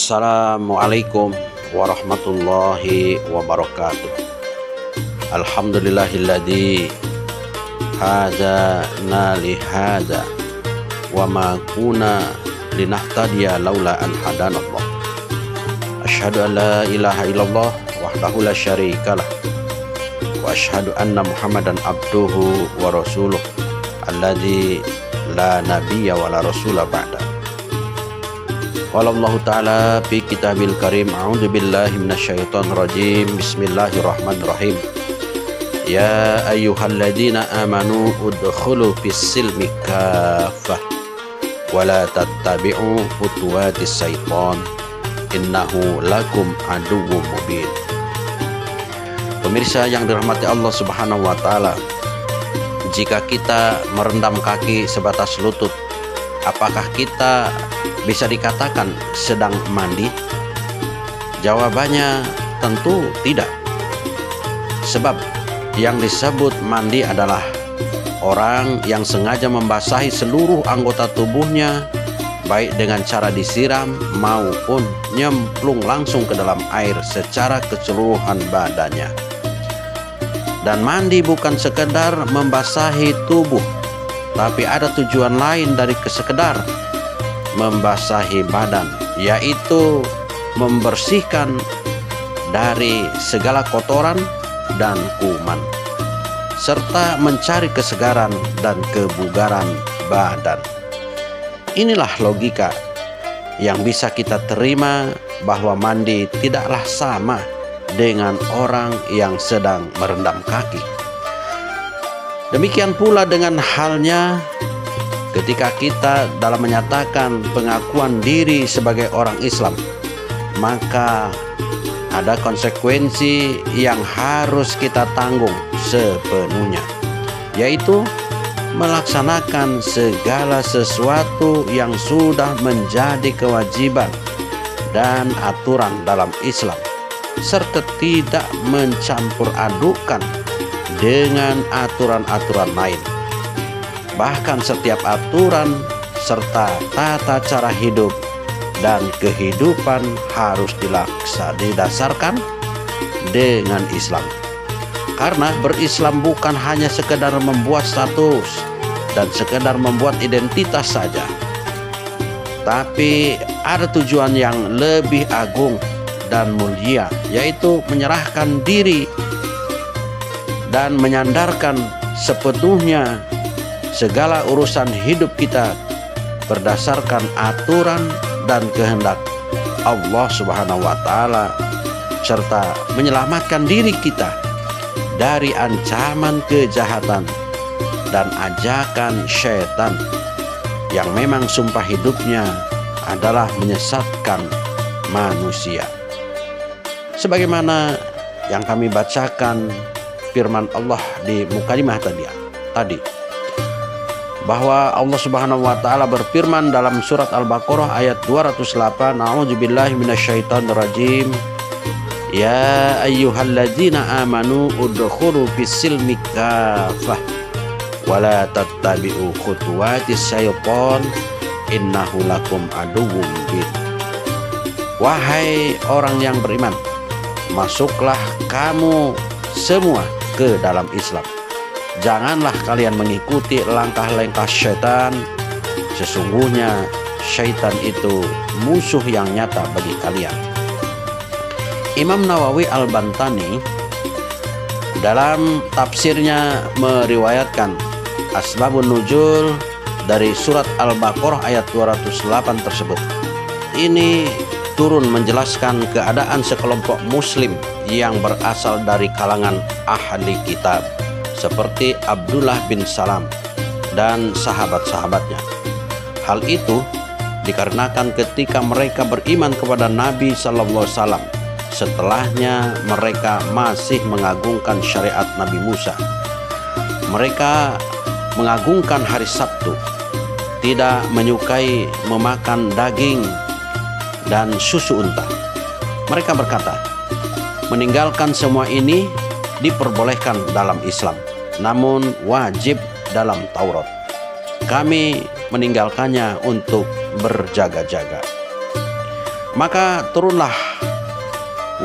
Assalamualaikum warahmatullahi wabarakatuh. Alhamdulillahilladzi hadana li hadza wa ma kunna linahtadiya laula an hadanallah. Asyhadu an la ilaha illallah wahdahu la syarikalah wa asyhadu anna Muhammadan abduhu wa rasuluh alladzi la nabiyya wa la rasula ba'da. Qala Allah Ta'ala fi kitabil karim, a'udzu billahi minasyaitonir rajim. Bismillahirrahmanirrahim. Ya ayyuhalladzina amanu udkhulu fis-silmi kaffah wa la tattabi'u khutuwatis syaiton innahu lakum aduwwum mubin. Pemirsa yang dirahmati Allah Subhanahu wa taala, jika kita merendam kaki sebatas lutut, apakah kita bisa dikatakan sedang mandi? Jawabannya tentu tidak. Sebab yang disebut mandi adalah orang yang sengaja membasahi seluruh anggota tubuhnya, baik dengan cara disiram maupun nyemplung langsung ke dalam air secara keseluruhan badannya. Dan mandi bukan sekedar membasahi tubuh, tapi ada tujuan lain dari sekedar membasahi badan, yaitu membersihkan dari segala kotoran dan kuman, serta mencari kesegaran dan kebugaran badan. Inilah logika yang bisa kita terima, bahwa mandi tidaklah sama dengan orang yang sedang merendam kaki. Demikian pula dengan halnya ketika kita dalam menyatakan pengakuan diri sebagai orang Islam, maka ada konsekuensi yang harus kita tanggung sepenuhnya, yaitu melaksanakan segala sesuatu yang sudah menjadi kewajiban dan aturan dalam Islam, serta tidak mencampur adukan dengan aturan-aturan lain. Bahkan setiap aturan serta tata cara hidup dan kehidupan harus didasarkan dengan Islam. Karena berislam bukan hanya sekedar membuat status dan sekedar membuat identitas saja, tapi ada tujuan yang lebih agung dan mulia, yaitu menyerahkan diri dan menyandarkan sepenuhnya segala urusan hidup kita berdasarkan aturan dan kehendak Allah Subhanahu wa taala, serta menyelamatkan diri kita dari ancaman kejahatan dan ajakan syaitan yang memang sumpah hidupnya adalah menyesatkan manusia. Sebagaimana yang kami bacakan firman Allah di mukadimah tadi, bahwa Allah Subhanahu wa taala berfirman dalam surat Al-Baqarah ayat 208, a'udzubillahi minasyaitonir rajim. Ya ayyuhalladzina amanu udkhulu fis-silmi kaffah wa la tattabi'u khutuwatis syaiton innahu lakum aduwwum mubin. Wahai orang yang beriman, masuklah kamu semua ke dalam Islam. Janganlah kalian mengikuti langkah-langkah syaitan. Sesungguhnya syaitan itu musuh yang nyata bagi kalian. Imam Nawawi Al-Bantani dalam tafsirnya meriwayatkan asbabun nuzul dari surat Al-Baqarah ayat 208 tersebut. Ini turun menjelaskan keadaan sekelompok muslim yang berasal dari kalangan ahli kitab, seperti Abdullah bin Salam dan sahabat-sahabatnya. Hal itu dikarenakan ketika mereka beriman kepada Nabi Sallallahu Alaihi Wasallam, setelahnya mereka masih mengagungkan syariat Nabi Musa. Mereka mengagungkan hari Sabtu, tidak menyukai memakan daging dan susu unta. Mereka berkata, meninggalkan semua ini diperbolehkan dalam Islam, namun wajib dalam Taurat. Kami meninggalkannya untuk berjaga-jaga. Maka turunlah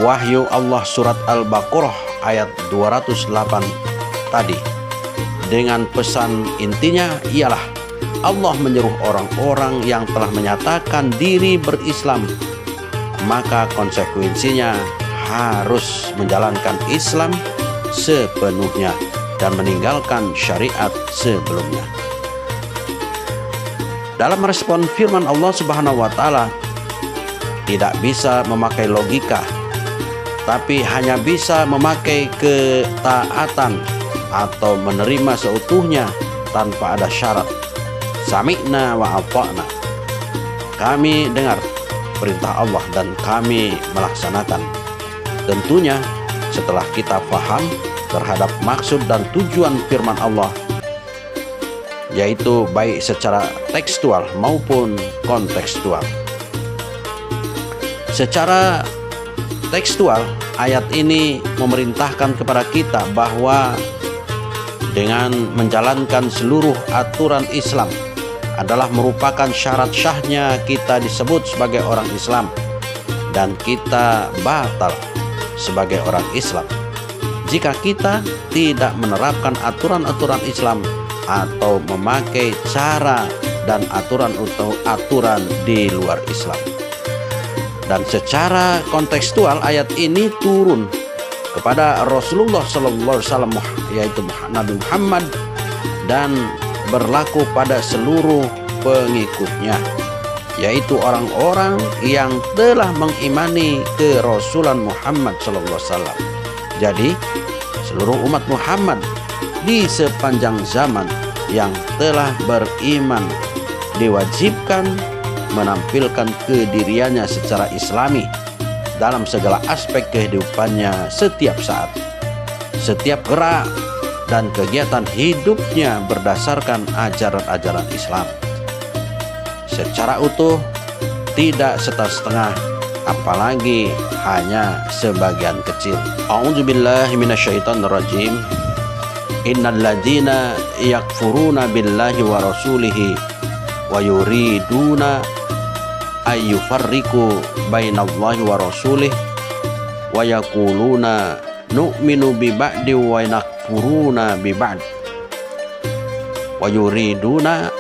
wahyu Allah surat Al-Baqarah ayat 208 tadi dengan pesan intinya ialah Allah menyeru orang-orang yang telah menyatakan diri berislam, maka konsekuensinya harus menjalankan Islam sepenuhnya dan meninggalkan syariat sebelumnya. Dalam respon firman Allah Subhanahu wa taala, tidak bisa memakai logika, tapi hanya bisa memakai ketaatan atau menerima seutuhnya tanpa ada syarat. Sami'na wa ata'na. Kami dengar perintah Allah dan kami melaksanakan. Tentunya setelah kita paham terhadap maksud dan tujuan firman Allah, yaitu baik secara tekstual maupun kontekstual. Secara tekstual, ayat ini memerintahkan kepada kita bahwa dengan menjalankan seluruh aturan Islam adalah merupakan syarat syahnya kita disebut sebagai orang Islam, dan kita batal sebagai orang Islam jika kita tidak menerapkan aturan-aturan Islam atau memakai cara dan aturan di luar Islam. Dan secara kontekstual ayat ini turun kepada Rasulullah Sallallahu Alaihi Wasallam, yaitu Nabi Muhammad, dan berlaku pada seluruh pengikutnya, yaitu orang-orang yang telah mengimani kerasulan Muhammad Sallallahu Alaihi Wasallam. Jadi seluruh umat Muhammad di sepanjang zaman yang telah beriman diwajibkan menampilkan kediriannya secara islami dalam segala aspek kehidupannya setiap saat. Setiap gerak dan kegiatan hidupnya berdasarkan ajaran-ajaran Islam secara utuh, tidak setengah-setengah, apalagi hanya sebagian kecil. A'udzubillahi minasyaitonirrajim. Innal ladzina yakfuruna billahi wa rasulihi wa yuriduna ayyufarriqu bainallahi wa rasulih wa yaquluna nu'minu bi ba'di wa nakfuruna bi ba'd wa yuriduna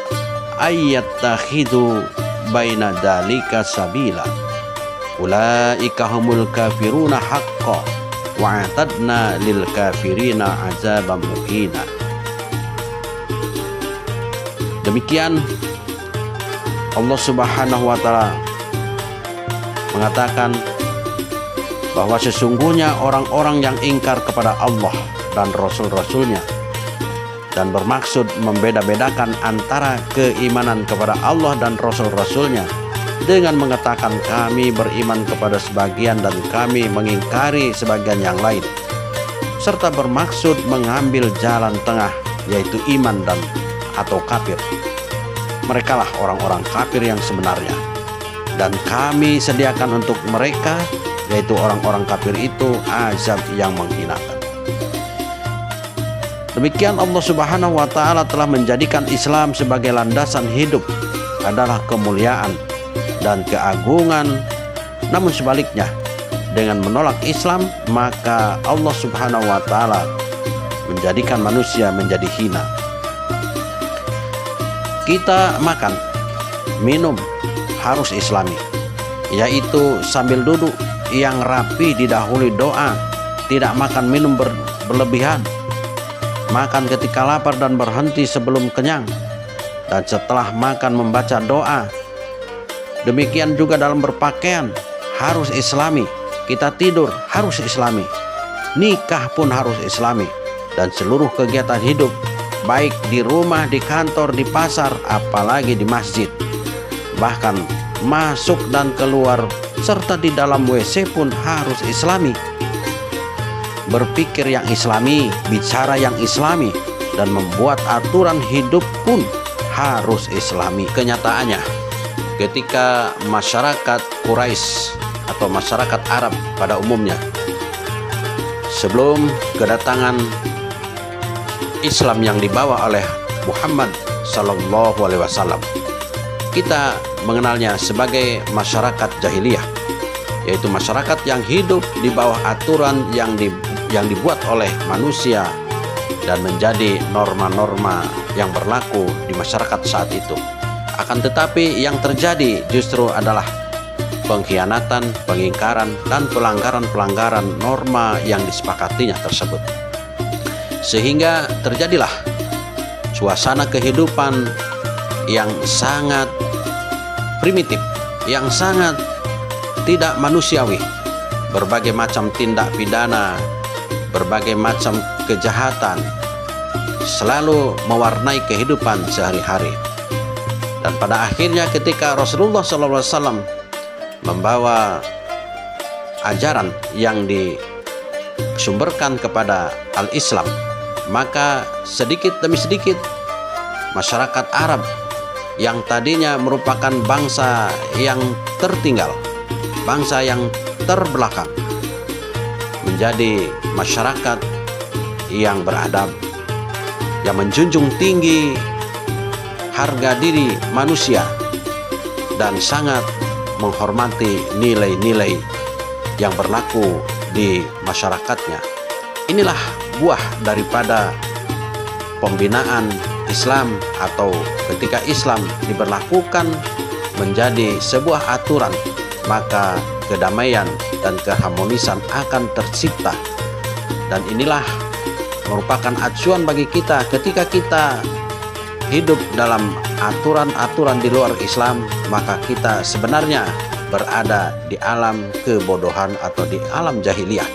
ayyattakhidhu baina dzalika sabila ulaika humul kafiruna haqqan wa a'tadna lil kafirina azaban muhina. Demikian Allah Subhanahu wa taala mengatakan bahwa sesungguhnya orang-orang yang ingkar kepada Allah dan Rasul-Rasulnya dan bermaksud membeda-bedakan antara keimanan kepada Allah dan Rasul-Rasulnya dengan mengatakan kami beriman kepada sebagian dan kami mengingkari sebagian yang lain, serta bermaksud mengambil jalan tengah, yaitu iman dan atau kafir. Merekalah orang-orang kafir yang sebenarnya, dan kami sediakan untuk mereka, yaitu orang-orang kafir itu, azab yang menghinakan. Demikian Allah Subhanahu wa taala telah menjadikan Islam sebagai landasan hidup adalah kemuliaan dan keagungan. Namun sebaliknya, dengan menolak Islam, maka Allah Subhanahu wa taala menjadikan manusia menjadi hina. Kita makan, minum harus Islami, yaitu sambil duduk yang rapi didahului doa, tidak makan minum berlebihan, makan ketika lapar dan berhenti sebelum kenyang, dan setelah makan membaca doa. Demikian juga dalam berpakaian harus Islami, kita tidur harus Islami, nikah pun harus Islami, dan seluruh kegiatan hidup baik di rumah, di kantor, di pasar, apalagi di masjid, bahkan masuk dan keluar serta di dalam WC pun harus Islami. Berpikir yang Islami, bicara yang Islami, dan membuat aturan hidup pun harus Islami. Kenyataannya, ketika masyarakat Quraisy atau masyarakat Arab pada umumnya sebelum kedatangan Islam yang dibawa oleh Muhammad Sallallahu Alaihi Wasallam, kita mengenalnya sebagai masyarakat jahiliyah. yaitu masyarakat yang hidup di bawah aturan yang dibuat oleh manusia dan menjadi norma-norma yang berlaku di masyarakat saat itu. Akan tetapi yang terjadi justru adalah pengkhianatan, pengingkaran, dan pelanggaran-pelanggaran norma yang disepakatinya tersebut. Sehingga terjadilah suasana kehidupan yang sangat primitif, yang sangat tidak manusiawi. Berbagai macam tindak pidana, berbagai macam kejahatan selalu mewarnai kehidupan sehari-hari. Dan pada akhirnya ketika Rasulullah SAW membawa ajaran yang disumberkan kepada al-Islam, maka sedikit demi sedikit masyarakat Arab yang tadinya merupakan bangsa yang tertinggal, bangsa yang terbelakang, menjadi masyarakat yang beradab, yang menjunjung tinggi harga diri manusia dan sangat menghormati nilai-nilai yang berlaku di masyarakatnya. Inilah buah daripada pembinaan Islam, atau ketika Islam diberlakukan menjadi sebuah aturan, maka kedamaian dan keharmonisan akan tercipta. Dan inilah merupakan acuan bagi kita ketika kita hidup dalam aturan-aturan di luar Islam, maka kita sebenarnya berada di alam kebodohan atau di alam jahiliyah.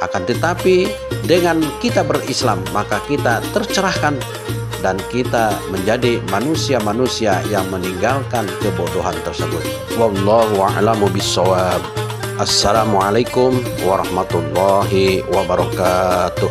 Akan tetapi dengan kita berislam, maka kita tercerahkan dan kita menjadi manusia-manusia yang meninggalkan kebodohan tersebut. Wallahu a'lamu bissawab. Assalamualaikum warahmatullahi wabarakatuh.